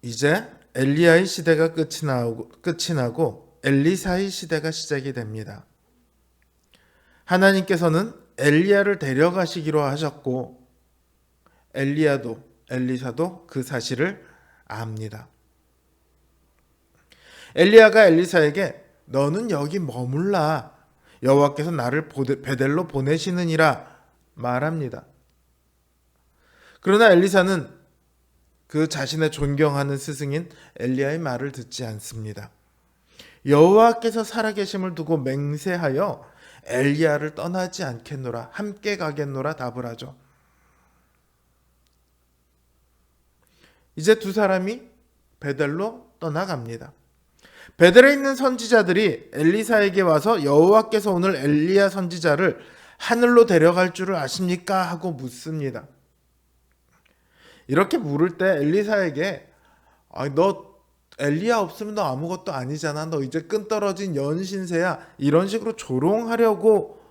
이제 엘리야의 시대가 끝이 나고 엘리사의 시대가 시작이 됩니다. 하나님께서는 엘리야를 데려가시기로 하셨고 엘리사도 그 사실을 압니다. 엘리야가 엘리사에게 너는 여기 머물라. 여호와께서 나를 베델로 보내시느니라 말합니다. 그러나 엘리사는 그 자신의 존경하는 스승인 엘리야의 말을 듣지 않습니다. 여호와께서 살아계심을 두고 맹세하여 엘리야를 떠나지 않겠노라, 함께 가겠노라 답을 하죠. 이제 두 사람이 베델로 떠나갑니다. 베델에 있는 선지자들이 엘리사에게 와서 여호와께서 오늘 엘리야 선지자를 하늘로 데려갈 줄을 아십니까? 하고 묻습니다. 이렇게 물을 때 엘리사에게 너 엘리야 없으면 너 아무것도 아니잖아. 너 이제 끈 떨어진 연신세야. 이런 식으로 조롱하려고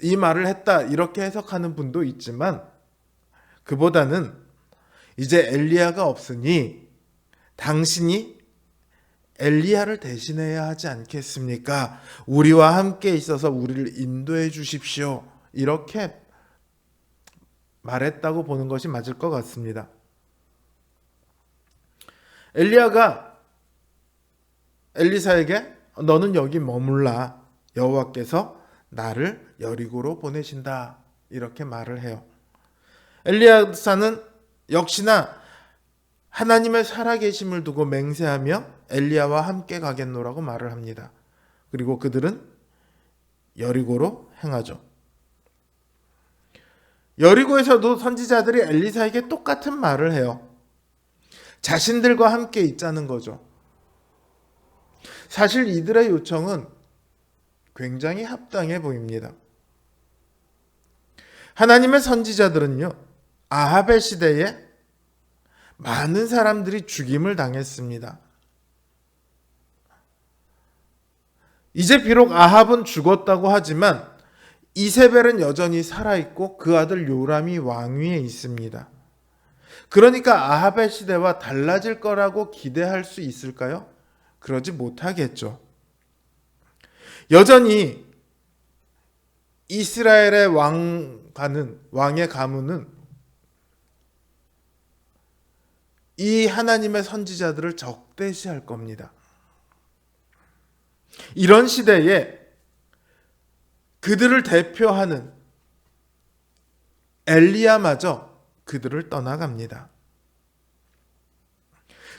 이 말을 했다. 이렇게 해석하는 분도 있지만 그보다는 이제 엘리야가 없으니 당신이 엘리야를 대신해야 하지 않겠습니까? 우리와 함께 있어서 우리를 인도해 주십시오. 이렇게 말했다고 보는 것이 맞을 것 같습니다. 엘리야가 엘리사에게 너는 여기 머물라. 여호와께서 나를 여리고로 보내신다. 이렇게 말을 해요. 엘리야사는 역시나 하나님의 살아계심을 두고 맹세하며 엘리야와 함께 가겠노라고 말을 합니다. 그리고 그들은 여리고로 행하죠. 여리고에서도 선지자들이 엘리사에게 똑같은 말을 해요. 자신들과 함께 있자는 거죠. 사실 이들의 요청은 굉장히 합당해 보입니다. 하나님의 선지자들은요, 아합의 시대에 많은 사람들이 죽임을 당했습니다. 이제 비록 아합은 죽었다고 하지만 이세벨은 여전히 살아있고 그 아들 요람이 왕위에 있습니다. 그러니까 아합의 시대와 달라질 거라고 기대할 수 있을까요? 그러지 못하겠죠. 여전히 이스라엘의 왕의 가문은 이 하나님의 선지자들을 적대시할 겁니다. 이런 시대에 그들을 대표하는 엘리야마저 그들을 떠나갑니다.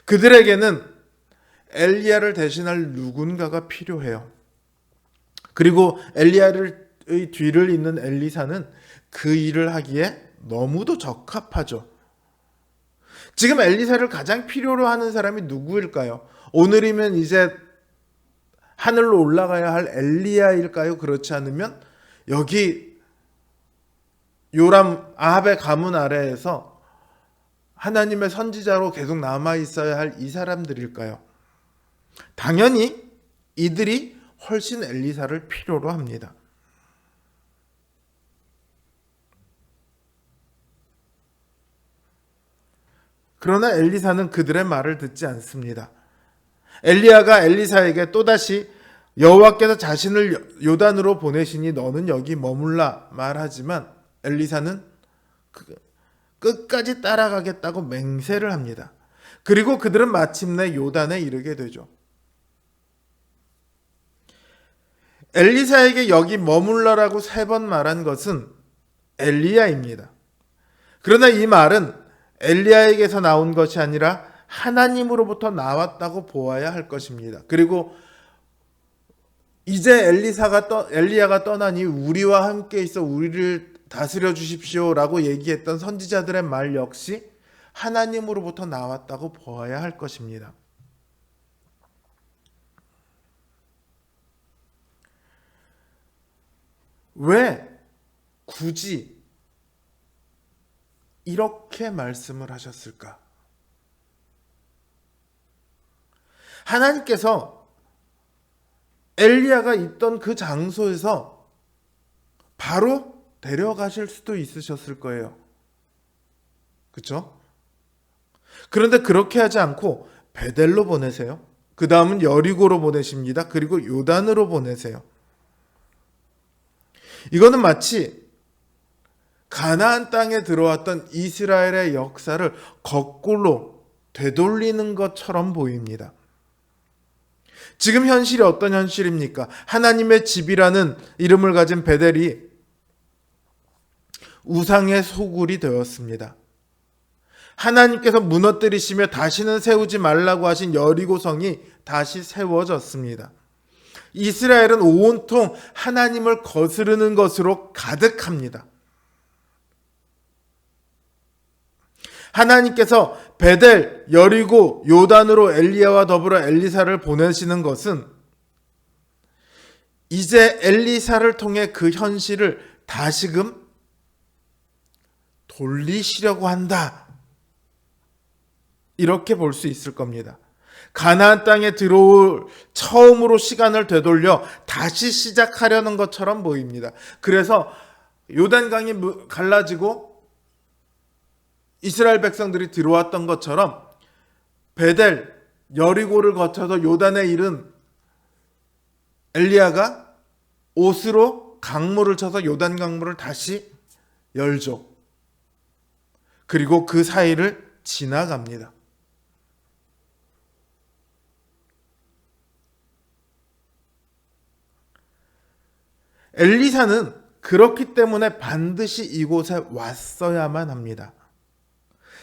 그들에게는 엘리야를 대신할 누군가가 필요해요. 그리고 엘리야의 뒤를 잇는 엘리사는 그 일을 하기에 너무도 적합하죠. 지금 엘리사를 가장 필요로 하는 사람이 누구일까요? 오늘이면 이제 하늘로 올라가야 할 엘리야일까요? 그렇지 않으면 여기 요람 아합의 가문 아래에서 하나님의 선지자로 계속 남아 있어야 할 이 사람들일까요? 당연히 이들이 훨씬 엘리사를 필요로 합니다. 그러나 엘리사는 그들의 말을 듣지 않습니다. 엘리야가 엘리사에게 또다시 여호와께서 자신을 요단으로 보내시니 너는 여기 머물라 말하지만 엘리사는 끝까지 따라가겠다고 맹세를 합니다. 그리고 그들은 마침내 요단에 이르게 되죠. 엘리사에게 여기 머물러라고 3번 말한 것은 엘리야입니다. 그러나 이 말은 엘리야에게서 나온 것이 아니라 하나님으로부터 나왔다고 보아야 할 것입니다. 그리고 이제 엘리야가 떠나니 우리와 함께 있어 우리를 다스려 주십시오라고 얘기했던 선지자들의 말 역시 하나님으로부터 나왔다고 보아야 할 것입니다. 왜 굳이 이렇게 말씀을 하셨을까? 하나님께서 엘리야가 있던 그 장소에서 바로 데려가실 수도 있으셨을 거예요. 그렇죠? 그런데 그렇게 하지 않고 베델로 보내세요. 그 다음은 여리고로 보내십니다. 그리고 요단으로 보내세요. 이거는 마치 가나안 땅에 들어왔던 이스라엘의 역사를 거꾸로 되돌리는 것처럼 보입니다. 지금 현실이 어떤 현실입니까? 하나님의 집이라는 이름을 가진 베델이 우상의 소굴이 되었습니다. 하나님께서 무너뜨리시며 다시는 세우지 말라고 하신 여리고성이 다시 세워졌습니다. 이스라엘은 온통 하나님을 거스르는 것으로 가득합니다. 하나님께서 베델, 여리고, 요단으로 엘리야와 더불어 엘리사를 보내시는 것은 이제 엘리사를 통해 그 현실을 다시금 돌리시려고 한다. 이렇게 볼 수 있을 겁니다. 가나안 땅에 들어올 처음으로 시간을 되돌려 다시 시작하려는 것처럼 보입니다. 그래서 요단강이 갈라지고 이스라엘 백성들이 들어왔던 것처럼 베델, 여리고를 거쳐서 요단에 이른 엘리야가 옷으로 강물을 쳐서 요단 강물을 다시 열죠. 그리고 그 사이를 지나갑니다. 엘리사는 그렇기 때문에 반드시 이곳에 왔어야만 합니다.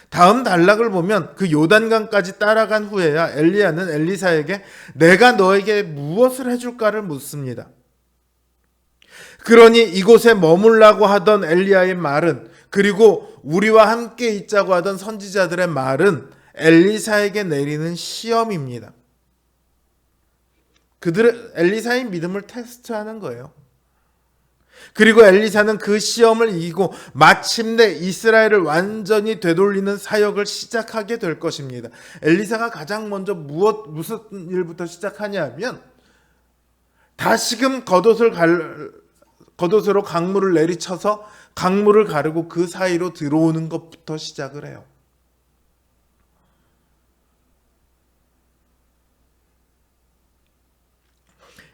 다음 단락을 보면 그 요단강까지 따라간 후에야 엘리야는 엘리사에게 내가 너에게 무엇을 해줄까를 묻습니다. 그러니 이곳에 머물라고 하던 엘리야의 말은, 그리고 우리와 함께 있자고 하던 선지자들의 말은 엘리사에게 내리는 시험입니다. 엘리사의 믿음을 테스트하는 거예요. 그리고 엘리사는 그 시험을 이기고 마침내 이스라엘을 완전히 되돌리는 사역을 시작하게 될 것입니다. 엘리사가 가장 먼저 무슨 일부터 시작하냐면 다시금 겉옷으로 강물을 내리쳐서 강물을 가르고 그 사이로 들어오는 것부터 시작을 해요.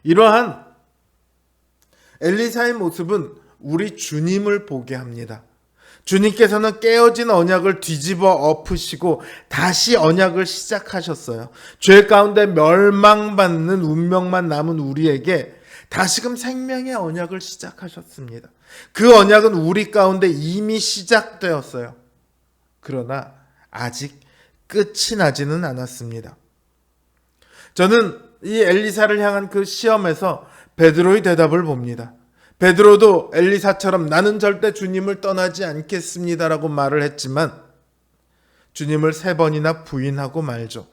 이러한 엘리사의 모습은 우리 주님을 보게 합니다. 주님께서는 깨어진 언약을 뒤집어 엎으시고 다시 언약을 시작하셨어요. 죄 가운데 멸망받는 운명만 남은 우리에게 다시금 생명의 언약을 시작하셨습니다. 그 언약은 우리 가운데 이미 시작되었어요. 그러나 아직 끝이 나지는 않았습니다. 저는 이 엘리사를 향한 그 시험에서 베드로의 대답을 봅니다. 베드로도 엘리사처럼 나는 절대 주님을 떠나지 않겠습니다라고 말을 했지만 주님을 3번이나 부인하고 말죠.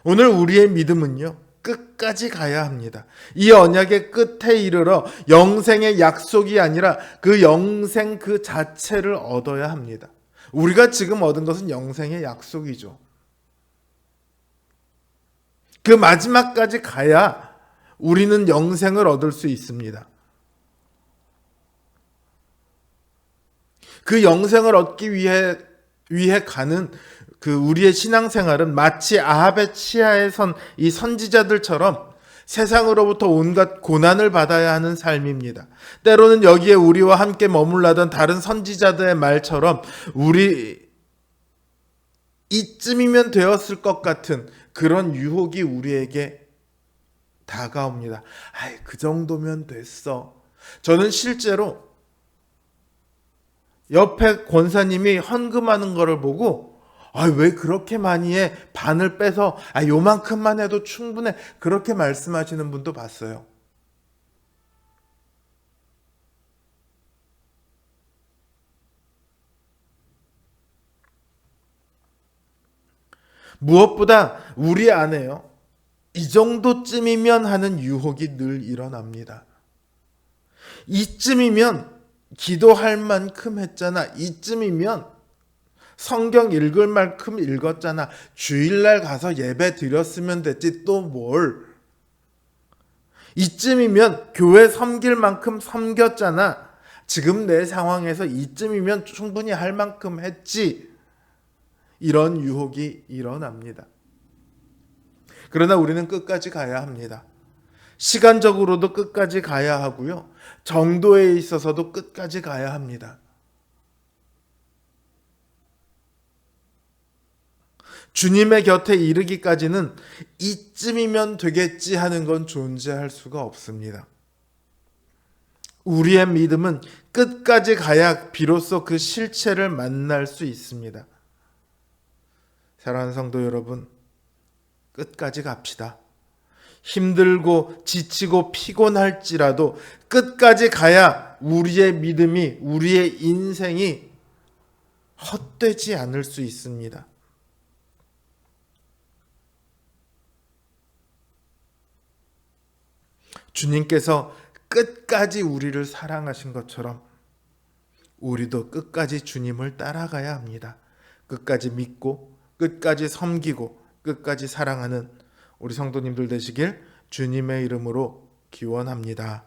오늘 우리의 믿음은요, 끝까지 가야 합니다. 이 언약의 끝에 이르러 영생의 약속이 아니라 그 영생 그 자체를 얻어야 합니다. 우리가 지금 얻은 것은 영생의 약속이죠. 그 마지막까지 가야 우리는 영생을 얻을 수 있습니다. 그 영생을 얻기 위해 가는 그 우리의 신앙생활은 마치 아합의 치하에 선 이 선지자들처럼 세상으로부터 온갖 고난을 받아야 하는 삶입니다. 때로는 여기에 우리와 함께 머물라던 다른 선지자들의 말처럼 우리 이쯤이면 되었을 것 같은 그런 유혹이 우리에게 다가옵니다. 그 정도면 됐어. 저는 실제로 옆에 권사님이 헌금하는 거를 보고 왜 그렇게 많이 해? 반을 빼서 요만큼만 해도 충분해. 그렇게 말씀하시는 분도 봤어요. 무엇보다 우리 안에요, 이 정도쯤이면 하는 유혹이 늘 일어납니다. 이쯤이면 기도할 만큼 했잖아. 이쯤이면 성경 읽을 만큼 읽었잖아. 주일날 가서 예배 드렸으면 됐지 또 뭘. 이쯤이면 교회 섬길 만큼 섬겼잖아. 지금 내 상황에서 이쯤이면 충분히 할 만큼 했지. 이런 유혹이 일어납니다. 그러나 우리는 끝까지 가야 합니다. 시간적으로도 끝까지 가야 하고요. 정도에 있어서도 끝까지 가야 합니다. 주님의 곁에 이르기까지는 이쯤이면 되겠지 하는 건 존재할 수가 없습니다. 우리의 믿음은 끝까지 가야 비로소 그 실체를 만날 수 있습니다. 사랑하는 성도 여러분, 끝까지 갑시다. 힘들고 지치고 피곤할지라도 끝까지 가야 우리의 믿음이, 우리의 인생이 헛되지 않을 수 있습니다. 주님께서 끝까지 우리를 사랑하신 것처럼 우리도 끝까지 주님을 따라가야 합니다. 끝까지 믿고 끝까지 섬기고 끝까지 사랑하는 우리 성도님들 되시길 주님의 이름으로 기원합니다.